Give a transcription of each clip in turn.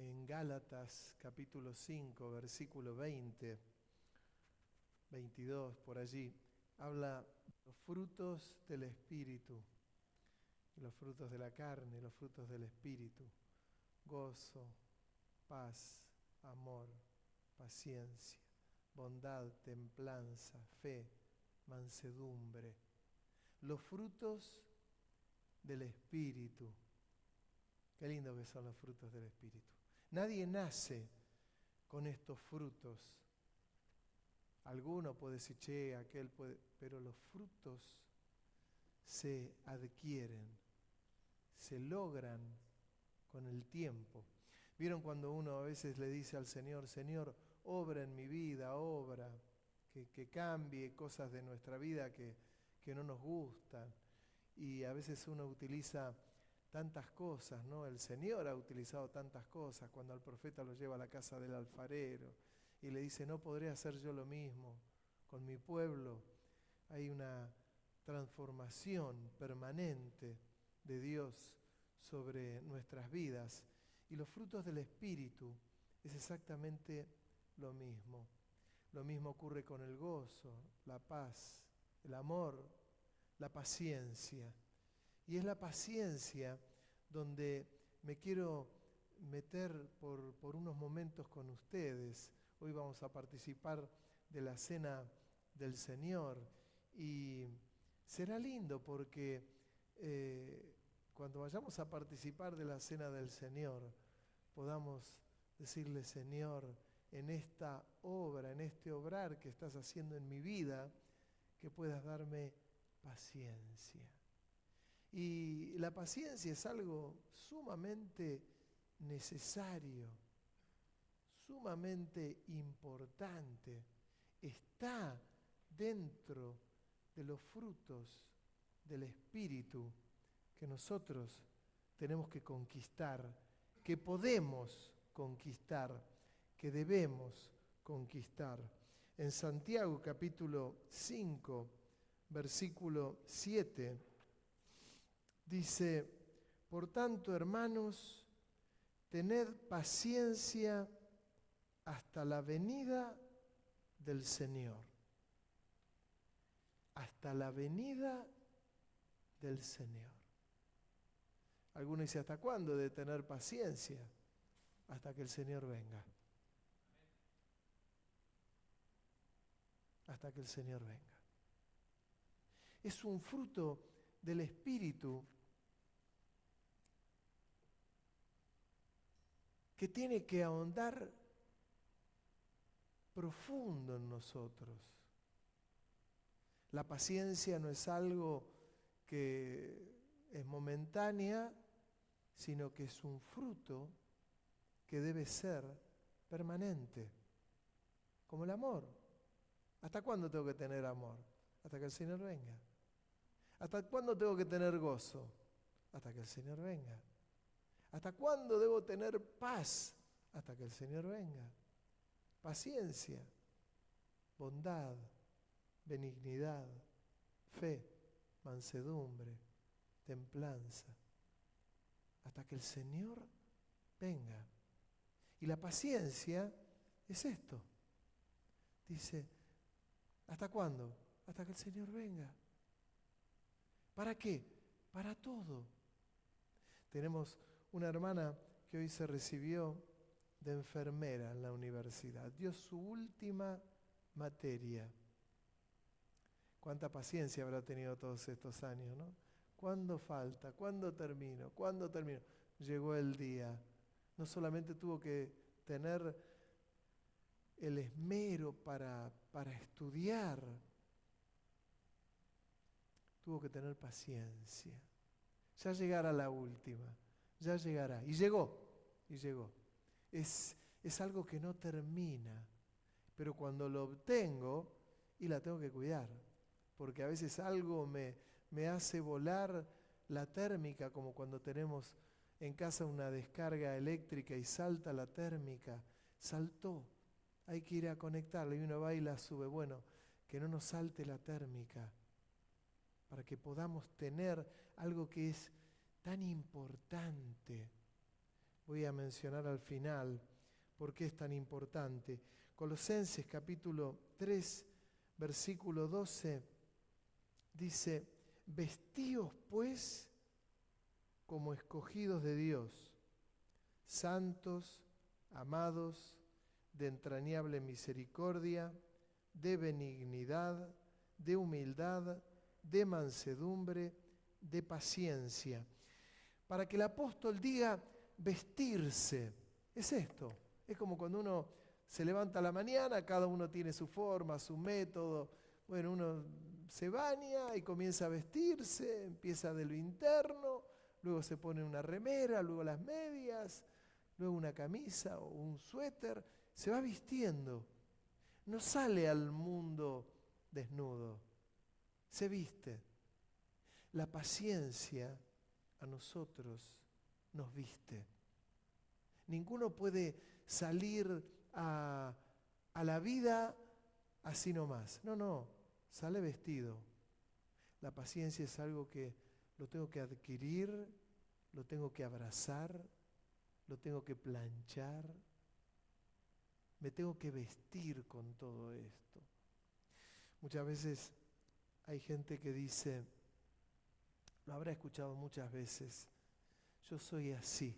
en Gálatas capítulo 5, versículo 20, 22, por allí, habla de los frutos del Espíritu, los frutos de la carne, los frutos del Espíritu: gozo, paz, amor, paciencia, bondad, templanza, fe, mansedumbre. Los frutos del Espíritu. Qué lindo que son los frutos del Espíritu. Nadie nace con estos frutos. Alguno puede decir, che, aquel puede, pero los frutos se adquieren, se logran con el tiempo. ¿Vieron cuando uno a veces le dice al Señor, Señor, obra en mi vida, obra, que cambie cosas de nuestra vida que no nos gustan? Y a veces uno utiliza tantas cosas, ¿no? El Señor ha utilizado tantas cosas cuando al profeta lo lleva a la casa del alfarero y le dice, no podré hacer yo lo mismo con mi pueblo. Hay una transformación permanente de Dios sobre nuestras vidas. Y los frutos del Espíritu es exactamente lo mismo. Lo mismo ocurre con el gozo, la paz, el amor, la paciencia. Y es la paciencia donde me quiero meter por unos momentos con ustedes. Hoy vamos a participar de la Cena del Señor y será lindo porque cuando vayamos a participar de la Cena del Señor podamos decirle, Señor, en esta obra, en este obrar que estás haciendo en mi vida, que puedas darme paciencia. Y la paciencia es algo sumamente necesario, sumamente importante. Está dentro de los frutos del Espíritu que nosotros tenemos que conquistar, que podemos conquistar, que debemos conquistar. En Santiago capítulo 5, versículo 7, dice, por tanto, hermanos, tened paciencia hasta la venida del Señor. Hasta la venida del Señor. Algunos dicen, ¿hasta cuándo de tener paciencia? Hasta que el Señor venga. Hasta que el Señor venga. Es un fruto del Espíritu que tiene que ahondar profundo en nosotros. La paciencia no es algo que es momentánea, sino que es un fruto que debe ser permanente, como el amor. ¿Hasta cuándo tengo que tener amor? Hasta que el Señor venga. ¿Hasta cuándo tengo que tener gozo? Hasta que el Señor venga. ¿Hasta cuándo debo tener paz? Hasta que el Señor venga. Paciencia, bondad, benignidad, fe, mansedumbre, templanza. Hasta que el Señor venga. Y la paciencia es esto. Dice, ¿hasta cuándo? Hasta que el Señor venga. ¿Para qué? Para todo. Tenemos una hermana que hoy se recibió de enfermera en la universidad. Dio su última materia. Cuánta paciencia habrá tenido todos estos años, ¿no? ¿Cuándo falta? ¿Cuándo termino? ¿Cuándo termino? Llegó el día. No solamente tuvo que tener el esmero para estudiar, tuvo que tener paciencia. Ya llegará la última, ya llegará. Y llegó, y llegó. Es algo que no termina, pero cuando lo obtengo, y la tengo que cuidar, porque a veces algo me hace volar la térmica, como cuando tenemos en casa una descarga eléctrica y salta la térmica. Saltó, hay que ir a conectarla y uno va y la sube. Bueno, que no nos salte la térmica, para que podamos tener algo que es tan importante. voy a mencionar al final por qué es tan importante. Colosenses capítulo 3, versículo 12, dice: vestíos pues como escogidos de Dios, santos, amados, de entrañable misericordia, de benignidad, de humildad, de mansedumbre, de paciencia. Para que el apóstol diga vestirse, es esto. Es como cuando uno se levanta a la mañana, cada uno tiene su forma, su método. Bueno, uno se baña y comienza a vestirse, empieza de lo interno, luego se pone una remera, luego las medias, luego una camisa o un suéter, se va vistiendo. No sale al mundo desnudo, se viste. La paciencia a nosotros nos viste. Ninguno puede salir a la vida así nomás. No, sale vestido. La paciencia es algo que lo tengo que adquirir, lo tengo que abrazar, lo tengo que planchar, me tengo que vestir con todo esto. Muchas veces hay gente que dice, lo habrá escuchado muchas veces: yo soy así,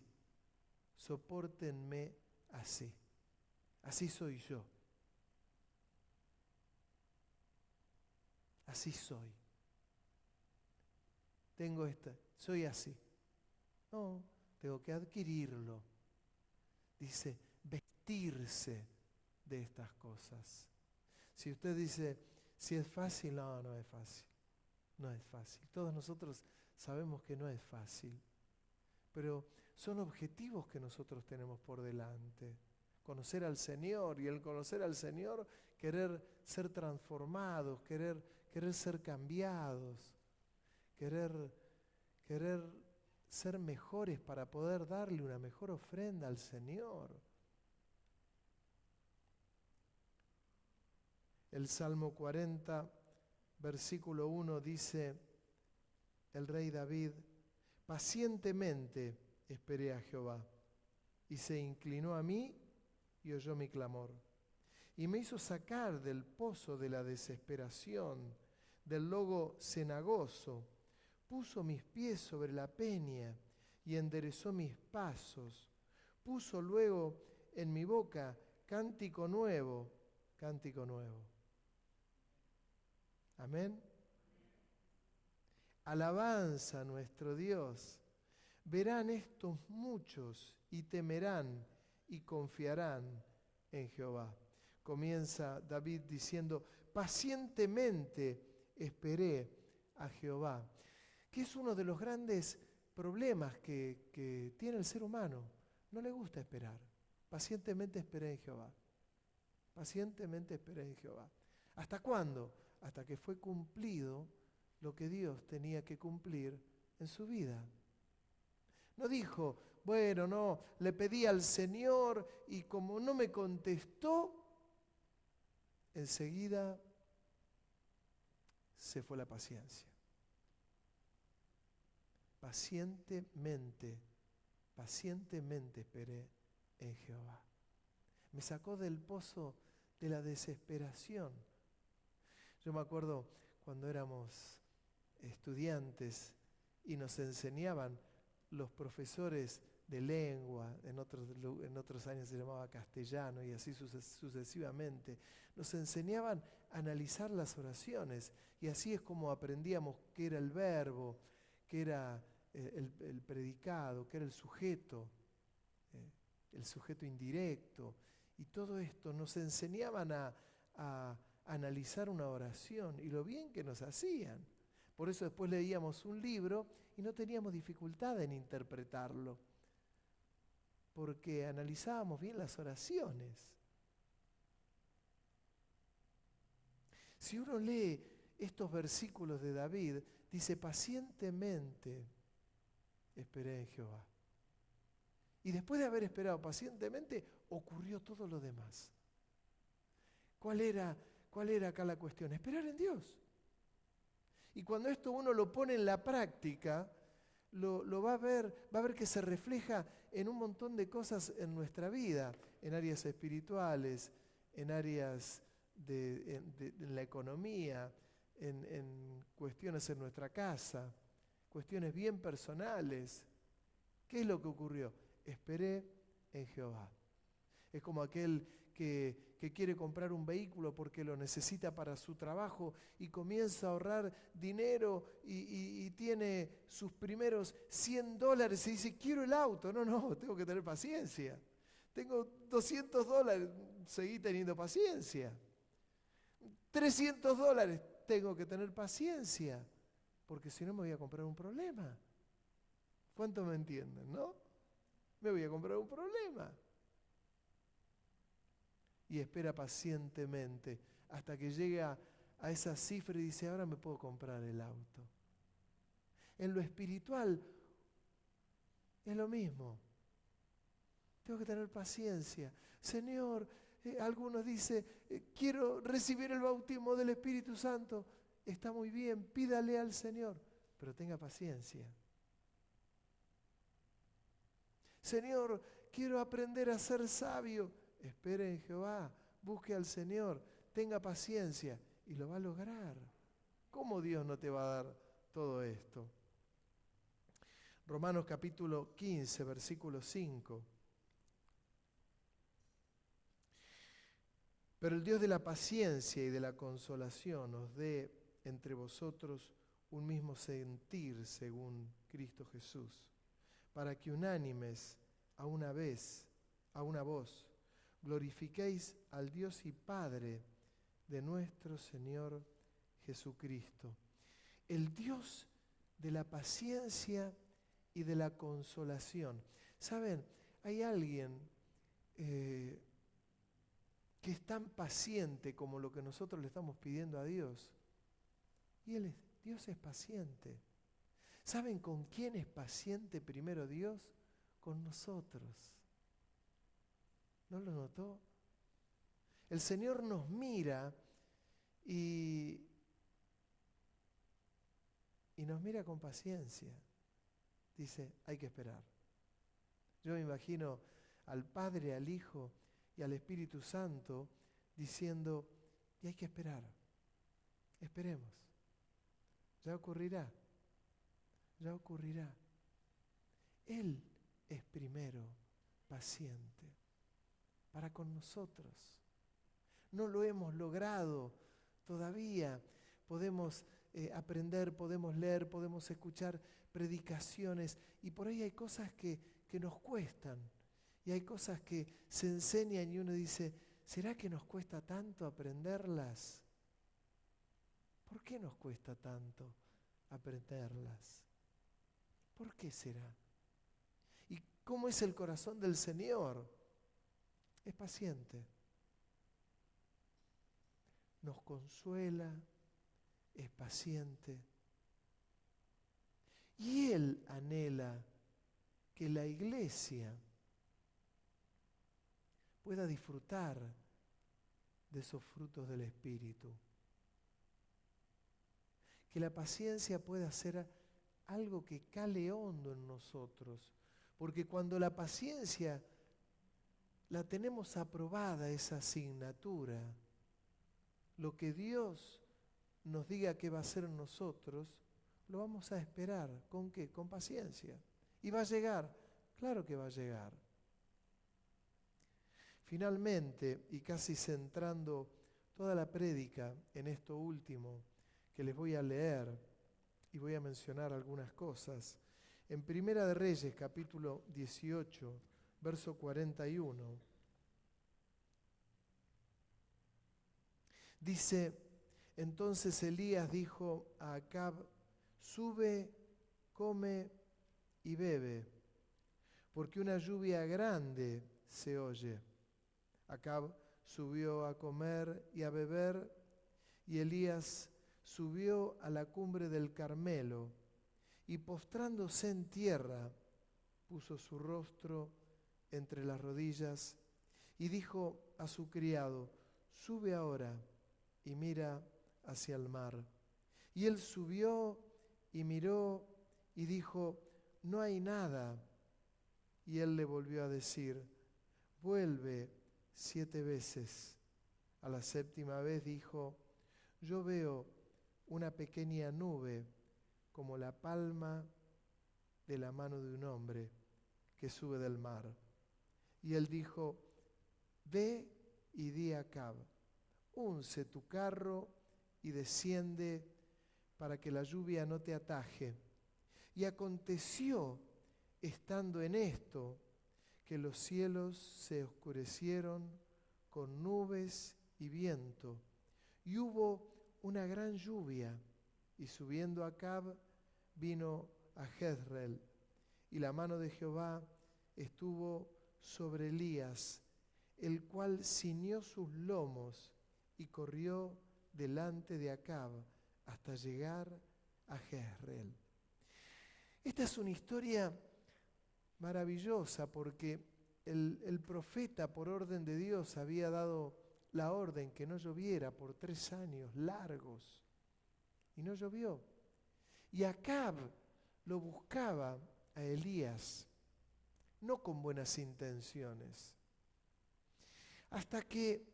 sopórtenme así, así soy yo, así soy, soy así. No, tengo que adquirirlo. Dice, vestirse de estas cosas. Si usted dice, si es fácil, no es fácil. No es fácil. Todos nosotros sabemos que no es fácil. Pero son objetivos que nosotros tenemos por delante. Conocer al Señor, y el conocer al Señor, querer ser transformados, querer ser cambiados, querer ser mejores para poder darle una mejor ofrenda al Señor. El Salmo 40, versículo 1 dice el rey David: pacientemente esperé a Jehová, y se inclinó a mí y oyó mi clamor. Y me hizo sacar del pozo de la desesperación, del lodo cenagoso. Puso mis pies sobre la peña y enderezó mis pasos. Puso luego en mi boca cántico nuevo, cántico nuevo. Amén. Alabanza a nuestro Dios. Verán estos muchos y temerán y confiarán en Jehová. Comienza David diciendo: pacientemente esperé a Jehová, que es uno de los grandes problemas que tiene el ser humano. No le gusta esperar. Pacientemente esperé en Jehová. Pacientemente esperé en Jehová. ¿Hasta cuándo? Hasta que fue cumplido lo que Dios tenía que cumplir en su vida. No dijo, bueno, no, le pedí al Señor y como no me contestó, enseguida se fue la paciencia. Pacientemente esperé en Jehová. Me sacó del pozo de la desesperación. Yo me acuerdo cuando éramos estudiantes y nos enseñaban los profesores de lengua, en otros años se llamaba castellano y así sucesivamente, nos enseñaban a analizar las oraciones y así es como aprendíamos qué era el verbo, qué era el predicado, qué era el sujeto indirecto, y todo esto nos enseñaban a analizar una oración y lo bien que nos hacían. Por eso después leíamos un libro y no teníamos dificultad en interpretarlo, porque analizábamos bien las oraciones. Si uno lee estos versículos de David, dice: pacientemente esperé en Jehová. Y después de haber esperado pacientemente, ocurrió todo lo demás. ¿Cuál era acá la cuestión? Esperar en Dios. Y cuando esto uno lo pone en la práctica, lo va a ver que se refleja en un montón de cosas en nuestra vida, en áreas espirituales, en áreas en la economía, en cuestiones en nuestra casa, cuestiones bien personales. ¿Qué es lo que ocurrió? Esperé en Jehová. Es como aquel que quiere comprar un vehículo porque lo necesita para su trabajo y comienza a ahorrar dinero y tiene sus primeros $100 y dice, quiero el auto. No, tengo que tener paciencia. Tengo $200, seguí teniendo paciencia. $300, tengo que tener paciencia, porque si no me voy a comprar un problema. ¿Cuánto me entienden, no? Me voy a comprar un problema. Y espera pacientemente hasta que llega a esa cifra y dice, ahora me puedo comprar el auto. En lo espiritual es lo mismo. Tengo que tener paciencia. Señor, algunos dicen, quiero recibir el bautismo del Espíritu Santo. Está muy bien, pídale al Señor, pero tenga paciencia. Señor, quiero aprender a ser sabio. Espere en Jehová, busque al Señor, tenga paciencia y lo va a lograr. ¿Cómo Dios no te va a dar todo esto? Romanos capítulo 15, versículo 5. Pero el Dios de la paciencia y de la consolación os dé entre vosotros un mismo sentir según Cristo Jesús, para que unánimes a una vez, a una voz, glorifiquéis al Dios y Padre de nuestro Señor Jesucristo. El Dios de la paciencia y de la consolación. ¿Saben? Hay alguien que es tan paciente como lo que nosotros le estamos pidiendo a Dios. Y Dios es paciente. ¿Saben con quién es paciente primero Dios? Con nosotros. ¿No lo notó? El Señor nos mira y nos mira con paciencia. Dice, hay que esperar. Yo me imagino al Padre, al Hijo y al Espíritu Santo diciendo, y hay que esperar. Esperemos. Ya ocurrirá. Ya ocurrirá. Él es primero paciente para con nosotros. No lo hemos logrado todavía. Podemos aprender, podemos leer, podemos escuchar predicaciones y por ahí hay cosas que nos cuestan y hay cosas que se enseñan y uno dice, ¿será que nos cuesta tanto aprenderlas? ¿Por qué nos cuesta tanto aprenderlas? ¿Por qué será? ¿Y cómo es el corazón del Señor? Es paciente. Nos consuela, es paciente. Y Él anhela que la iglesia pueda disfrutar de esos frutos del Espíritu. Que la paciencia pueda ser algo que cale hondo en nosotros. Porque cuando la paciencia la tenemos aprobada, esa asignatura, lo que Dios nos diga que va a hacer en nosotros, lo vamos a esperar. ¿Con qué? Con paciencia. ¿Y va a llegar? Claro que va a llegar. Finalmente, y casi centrando toda la prédica en esto último que les voy a leer y voy a mencionar algunas cosas, en Primera de Reyes, capítulo 18, verso 41, dice, entonces Elías dijo a Acab, sube, come y bebe, porque una lluvia grande se oye. Acab subió a comer y a beber, y Elías subió a la cumbre del Carmelo, y postrándose en tierra, puso su rostro entre las rodillas, y dijo a su criado, sube ahora y mira hacia el mar. Y él subió y miró y dijo, no hay nada. Y él le volvió a decir, vuelve 7 veces. A la 7ª vez dijo, yo veo una pequeña nube como la palma de la mano de un hombre que sube del mar. Y él dijo, ve y di a Acab, unce tu carro y desciende para que la lluvia no te ataje. Y aconteció, estando en esto, que los cielos se oscurecieron con nubes y viento, y hubo una gran lluvia, y subiendo Acab vino a Jezreel, y la mano de Jehová estuvo sobre Elías, el cual ciñó sus lomos y corrió delante de Acab hasta llegar a Jezreel. Esta es una historia maravillosa porque el profeta, por orden de Dios, había dado la orden que no lloviera por 3 años largos y no llovió. Y Acab lo buscaba a Elías, no con buenas intenciones, hasta que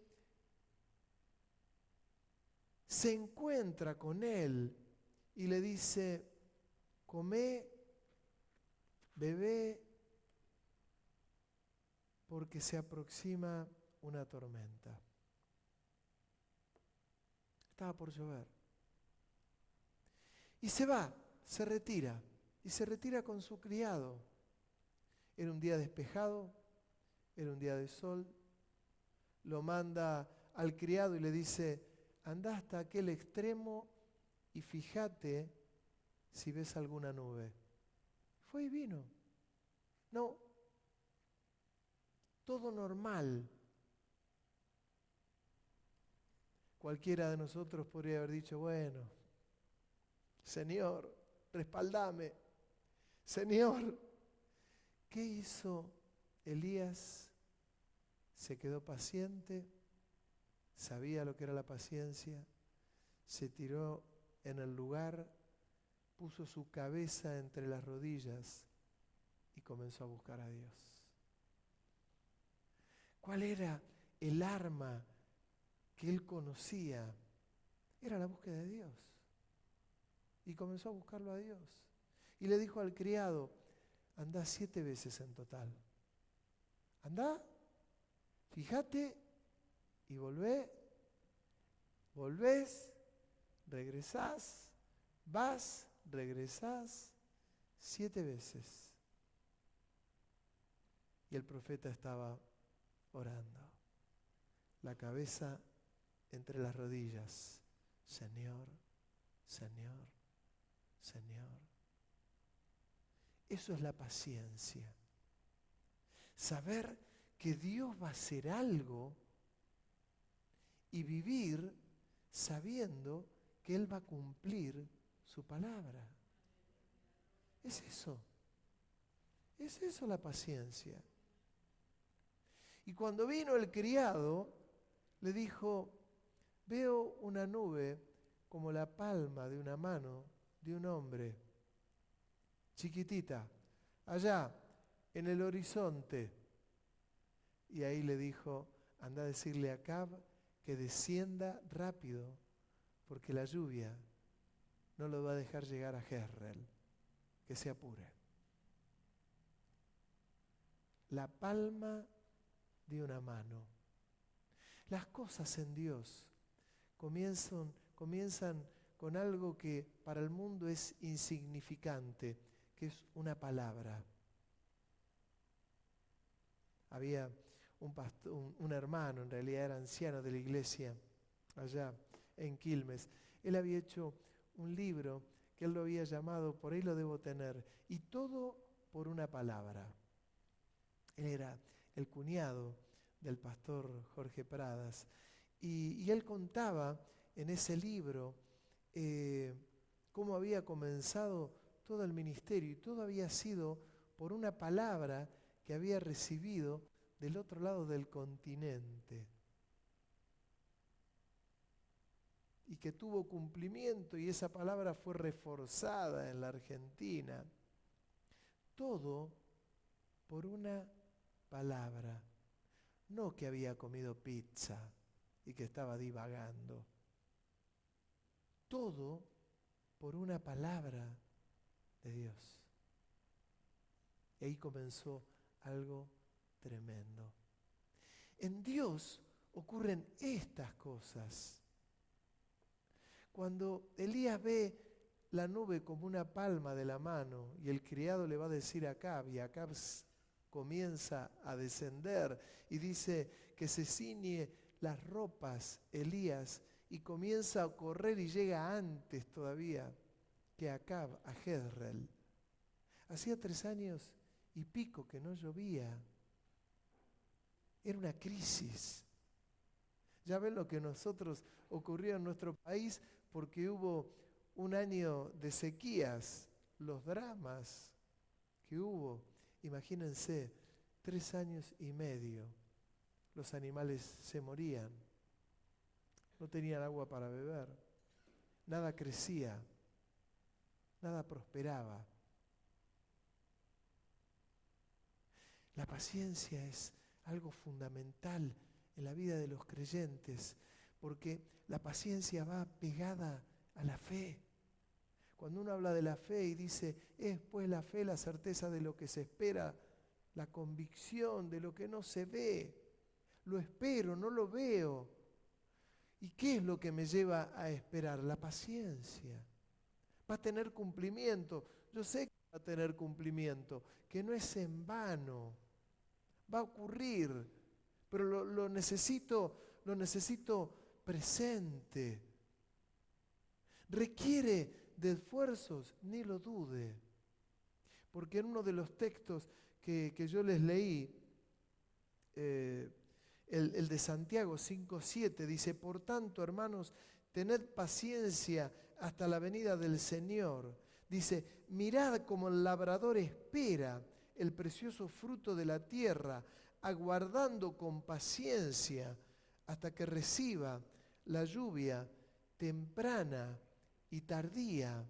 se encuentra con él y le dice, comé, bebé, porque se aproxima una tormenta. Estaba por llover. Y se va, se retira, y se retira con su criado. Era un día despejado, era un día de sol. Lo manda al criado y le dice, andá hasta aquel extremo y fíjate si ves alguna nube. Fue y vino. No, todo normal. Cualquiera de nosotros podría haber dicho, bueno, Señor, respaldame. Señor, ¿qué hizo Elías? Se quedó paciente, sabía lo que era la paciencia, se tiró en el lugar, puso su cabeza entre las rodillas y comenzó a buscar a Dios. ¿Cuál era el arma que él conocía? Era la búsqueda de Dios. Y comenzó a buscarlo a Dios. Y le dijo al criado, andá 7 veces en total. Andá, fíjate y volvés, regresás, vas, regresás 7 veces. Y el profeta estaba orando, la cabeza entre las rodillas. Señor, Señor, Señor. Eso es la paciencia. Saber que Dios va a hacer algo y vivir sabiendo que Él va a cumplir su palabra. Es eso. Es eso la paciencia. Y cuando vino el criado, le dijo, veo una nube como la palma de una mano de un hombre, chiquitita, allá en el horizonte. Y ahí le dijo, anda a decirle a Acab que descienda rápido, porque la lluvia no lo va a dejar llegar a Jezreel, que se apure. La palma de una mano. Las cosas en Dios comienzan con algo que para el mundo es insignificante, que es una palabra. Había un hermano, en realidad era anciano de la iglesia, allá en Quilmes. Él había hecho un libro que él lo había llamado, por ahí lo debo tener, y todo por una palabra. Él era el cuñado del pastor Jorge Pradas, y él contaba en ese libro cómo había comenzado todo el ministerio, y todo había sido por una palabra que había recibido del otro lado del continente y que tuvo cumplimiento, y esa palabra fue reforzada en la Argentina. todo por una palabra. No que había comido pizza y que estaba divagando. Todo por una palabra de Dios. Y ahí comenzó algo tremendo. En Dios ocurren estas cosas. Cuando Elías ve la nube como una palma de la mano y el criado le va a decir a Acab, y Acab comienza a descender y dice que se ciñe las ropas Elías y comienza a correr y llega antes todavía que Acab a Jezreel. Hacía 3 años y pico que no llovía. Era una crisis. Ya ven lo que nosotros ocurrió en nuestro país porque hubo un año de sequías, los dramas que hubo. Imagínense, 3 años y medio. Los animales se morían. No tenían agua para beber. Nada crecía. Nada prosperaba. La paciencia es algo fundamental en la vida de los creyentes, porque la paciencia va pegada a la fe. Cuando uno habla de la fe y dice, es pues la fe la certeza de lo que se espera, la convicción de lo que no se ve. Lo espero, no lo veo. ¿Y qué es lo que me lleva a esperar? La paciencia. Va a tener cumplimiento. Yo sé que va a tener cumplimiento, que no es en vano. Va a ocurrir, pero lo necesito presente. Requiere de esfuerzos, ni lo dude. Porque en uno de los textos que yo les leí, el de Santiago 5:7, dice, por tanto, hermanos, tened paciencia hasta la venida del Señor. Dice, mirad como el labrador espera el precioso fruto de la tierra, aguardando con paciencia hasta que reciba la lluvia temprana y tardía.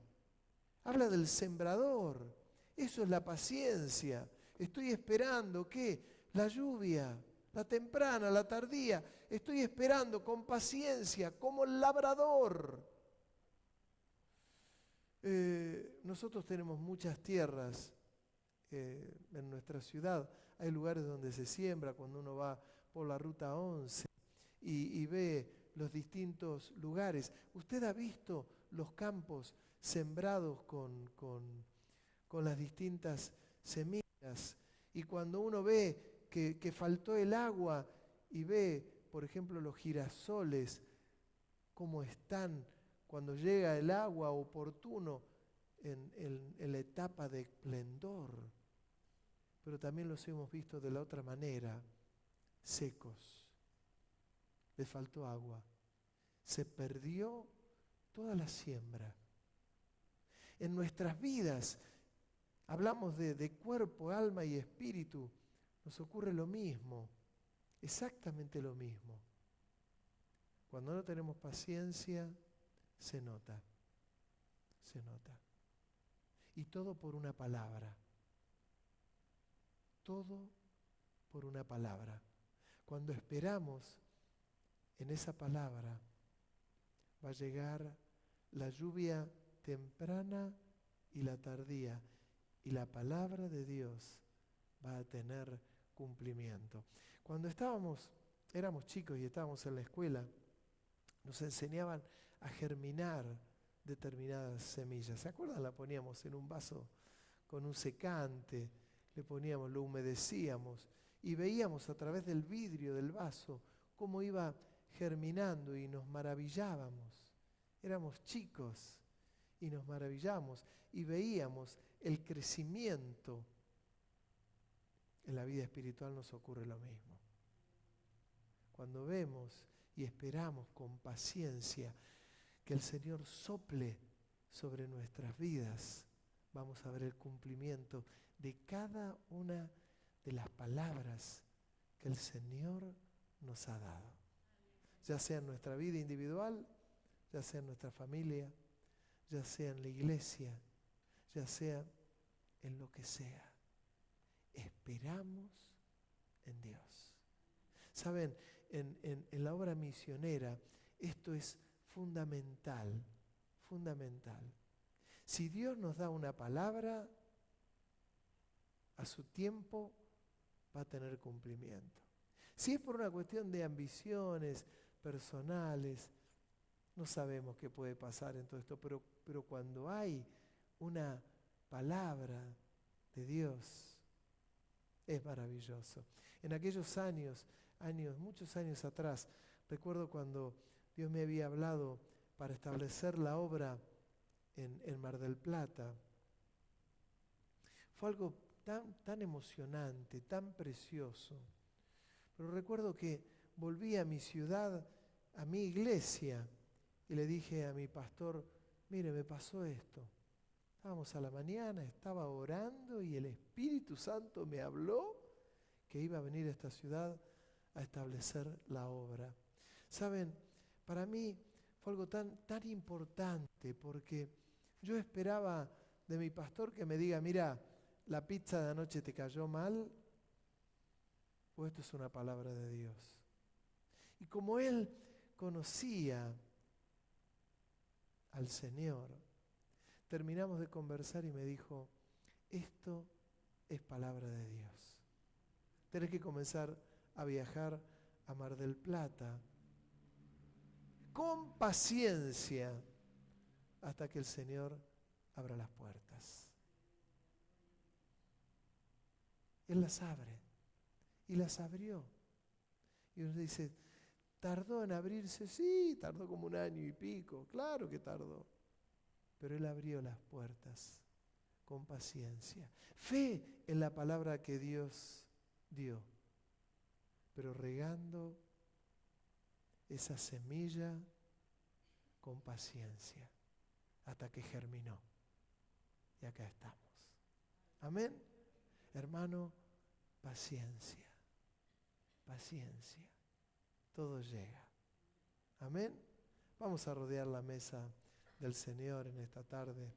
Habla del sembrador. Eso es la paciencia. Estoy esperando, ¿qué? La lluvia, la temprana, la tardía. Estoy esperando con paciencia, como el labrador. Nosotros tenemos muchas tierras en nuestra ciudad. Hay lugares donde se siembra, cuando uno va por la ruta 11 y ve los distintos lugares. ¿Usted ha visto los campos sembrados con las distintas semillas? Y cuando uno ve que faltó el agua y ve, por ejemplo, los girasoles, cómo están cuando llega el agua oportuno en la etapa de esplendor. Pero también los hemos visto de la otra manera, secos. Les faltó agua. Se perdió toda la siembra. En nuestras vidas, hablamos de cuerpo, alma y espíritu, nos ocurre lo mismo, exactamente lo mismo. Cuando no tenemos paciencia, se nota. Y todo por una palabra. Todo por una palabra. Cuando esperamos en esa palabra, va a llegar la lluvia temprana y la tardía, y la palabra de Dios va a tener cumplimiento. Cuando éramos chicos y estábamos en la escuela, nos enseñaban a germinar determinadas semillas. ¿Se acuerdan? La poníamos en un vaso con un secante, le poníamos, lo humedecíamos y veíamos a través del vidrio del vaso cómo iba germinando y nos maravillábamos. Éramos chicos y nos maravillábamos y veíamos el crecimiento. En la vida espiritual nos ocurre lo mismo. Cuando vemos y esperamos con paciencia que el Señor sople sobre nuestras vidas, vamos a ver el cumplimiento de cada una de las palabras que el Señor nos ha dado. Ya sea en nuestra vida individual, ya sea en nuestra familia, ya sea en la iglesia, ya sea en lo que sea. esperamos en Dios. Saben, en la obra misionera esto es fundamental, fundamental. Si Dios nos da una palabra, a su tiempo va a tener cumplimiento. Si es por una cuestión de ambiciones personales, no sabemos qué puede pasar en todo esto, pero cuando hay una palabra de Dios, es maravilloso. En aquellos años, muchos años atrás, recuerdo cuando Dios me había hablado para establecer la obra en Mar del Plata. Fue algo tan emocionante, tan precioso. Pero recuerdo que volví a mi ciudad, a mi iglesia, y le dije a mi pastor, mire, me pasó esto. Estábamos a la mañana, estaba orando y el Espíritu Santo me habló que iba a venir a esta ciudad a establecer la obra. Saben, para mí fue algo tan importante porque yo esperaba de mi pastor que me diga, mira, la pizza de anoche te cayó mal, o esto es una palabra de Dios. Y como él conocía al Señor, terminamos de conversar y me dijo, esto es palabra de Dios. Tenés que comenzar a viajar a Mar del Plata con paciencia hasta que el Señor abra las puertas. Él las abre y las abrió. Y uno dice, ¿tardó en abrirse? Sí, tardó como 1 año y pico, claro que tardó. Pero Él abrió las puertas con paciencia. Fe en la palabra que Dios dio, pero regando esa semilla con paciencia hasta que germinó. Y acá estamos. Amén. Hermano, paciencia, paciencia. Todo llega. Amén. Vamos a rodear la mesa del Señor en esta tarde.